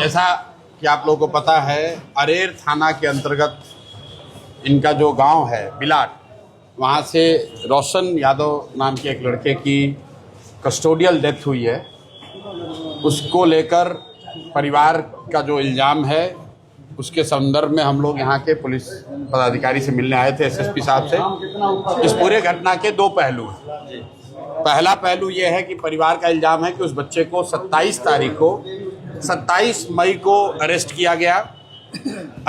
जैसा कि आप लोगों को पता है, अरेर थाना के अंतर्गत इनका जो गांव है बिलाट, वहाँ से रोशन यादव नाम के एक लड़के की कस्टोडियल डेथ हुई है। उसको लेकर परिवार का जो इल्ज़ाम है उसके संदर्भ में हम लोग यहाँ के पुलिस पदाधिकारी से मिलने आए थे, एसएसपी साहब से। इस पूरे घटना के दो पहलू हैं। पहला पहलू ये है कि परिवार का इल्ज़ाम है कि उस बच्चे को 27 मई को अरेस्ट किया गया।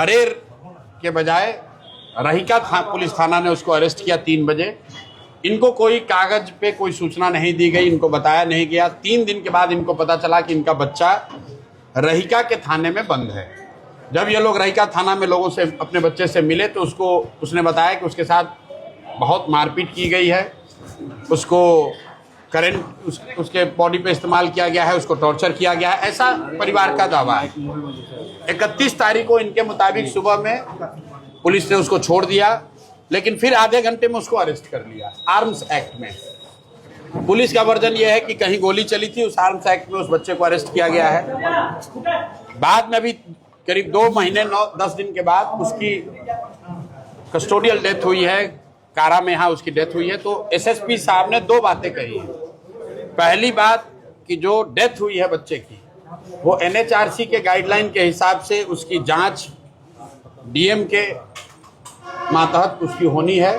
अरेर के बजाय रहीका पुलिस थाना ने उसको अरेस्ट किया 3 बजे। इनको कोई कागज पे कोई सूचना नहीं दी गई, इनको बताया नहीं गया। 3 दिन के बाद इनको पता चला कि इनका बच्चा रहीका के थाने में बंद है। जब ये लोग रहीका थाना में लोगों से अपने बच्चे से मिले तो उसने बताया कि उसके साथ बहुत मारपीट की गई है, उसको करंट उसके बॉडी पे इस्तेमाल किया गया है, उसको टॉर्चर किया गया है, ऐसा परिवार का दावा है। 31 तारीख को इनके मुताबिक सुबह में पुलिस ने उसको छोड़ दिया, लेकिन फिर आधे घंटे में उसको अरेस्ट कर लिया आर्म्स एक्ट में। पुलिस का वर्जन यह है कि कहीं गोली चली थी, उस आर्म्स एक्ट में उस बच्चे को अरेस्ट किया गया है। बाद में भी करीब 2 महीने 9-10 दिन के बाद उसकी कस्टोडियल डेथ हुई है, कारा में यहाँ उसकी डेथ हुई है। तो एसएसपी साहब ने 2 बातें कही हैं। पहली बात कि जो डेथ हुई है बच्चे की, वो एनएचआरसी के गाइडलाइन के हिसाब से उसकी जांच डीएम के मातहत उसकी होनी है।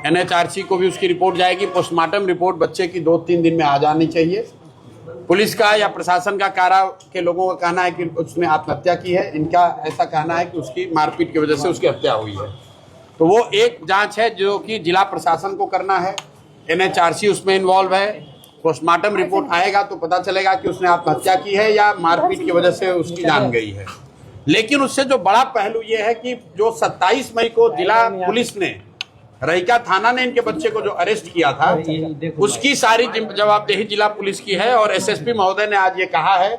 एनएचआरसी को भी उसकी रिपोर्ट जाएगी। पोस्टमार्टम रिपोर्ट बच्चे की 2-3 दिन में आ जानी चाहिए। पुलिस का या प्रशासन का, कारा के लोगों का कहना है कि उसने आत्महत्या की है। इनका ऐसा कहना है कि उसकी मारपीट की वजह से उसकी हत्या हुई है। तो वो एक जांच है जो कि जिला प्रशासन को करना है। एनएचआरसी उसमें इन्वॉल्व है। पोस्टमार्टम रिपोर्ट आएगा तो पता चलेगा कि उसने आत्महत्या की है या मारपीट की वजह से उसकी जान गई है। लेकिन उससे जो बड़ा पहलू ये है कि जो 27 मई को जिला पुलिस ने, रहीका थाना ने इनके बच्चे को जो अरेस्ट किया था, उसकी सारी जवाबदेही जिला पुलिस की है। और एसएसपी महोदय ने आज ये कहा है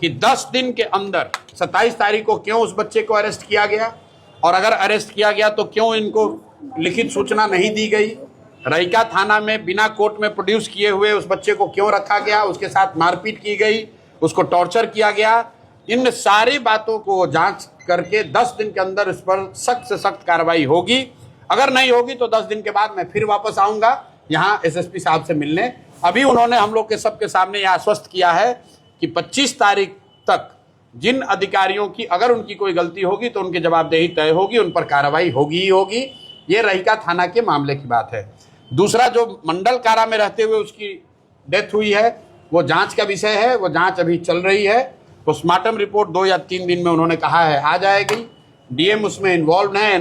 कि 10 दिन के अंदर 27 तारीख को क्यों उस बच्चे को अरेस्ट किया गया, और अगर अरेस्ट किया गया तो क्यों इनको लिखित सूचना नहीं दी गई, रहीका थाना में बिना कोर्ट में प्रोड्यूस किए हुए उस बच्चे को क्यों रखा गया, उसके साथ मारपीट की गई, उसको टॉर्चर किया गया। इन सारी बातों को जांच करके 10 दिन के अंदर इस पर सख्त से सख्त कार्रवाई होगी। अगर नहीं होगी तो 10 दिन के बाद मैं फिर वापस आऊंगा यहाँ एसएसपी साहब से मिलने। अभी उन्होंने हम लोग के सबके सामने यह आश्वस्त किया है कि 25 तारीख तक जिन अधिकारियों की अगर उनकी कोई गलती होगी तो उनकी जवाबदेही तय होगी, उन पर कार्रवाई होगी ही होगी। ये रहीका थाना के मामले की बात है। दूसरा, जो मंडल कारा में रहते हुए उसकी डेथ हुई है, वो जांच का विषय है। वो जांच अभी चल रही है। पोस्टमार्टम रिपोर्ट 2 या 3 दिन में उन्होंने कहा है आ जाएगी। डीएम उसमें इन्वॉल्व है,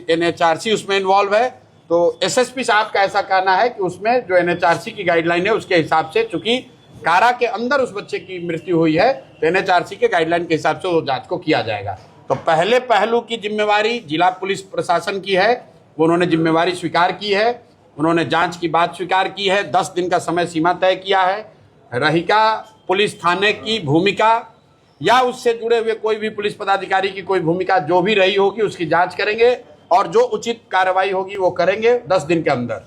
एनएचआरसी उसमें इन्वॉल्व है। तो एसएसपी साहब का ऐसा कहना है कि उसमें जो एनएचआरसी की गाइडलाइन है उसके हिसाब से, चूंकि कारा के अंदर उस बच्चे की मृत्यु हुई है, तो एनएचआरसी के गाइडलाइन के हिसाब से वो जांच को किया जाएगा। तो पहले पहलू की जिम्मेवारी जिला पुलिस प्रशासन की है, वो उन्होंने जिम्मेवारी स्वीकार की है। उन्होंने जांच की बात स्वीकार की है। 10 दिन का समय सीमा तय किया है। रहीका पुलिस थाने की भूमिका या उससे जुड़े हुए कोई भी पुलिस पदाधिकारी की कोई भूमिका जो भी रही होगी उसकी जांच करेंगे और जो उचित कार्रवाई होगी वो करेंगे 10 दिन के अंदर।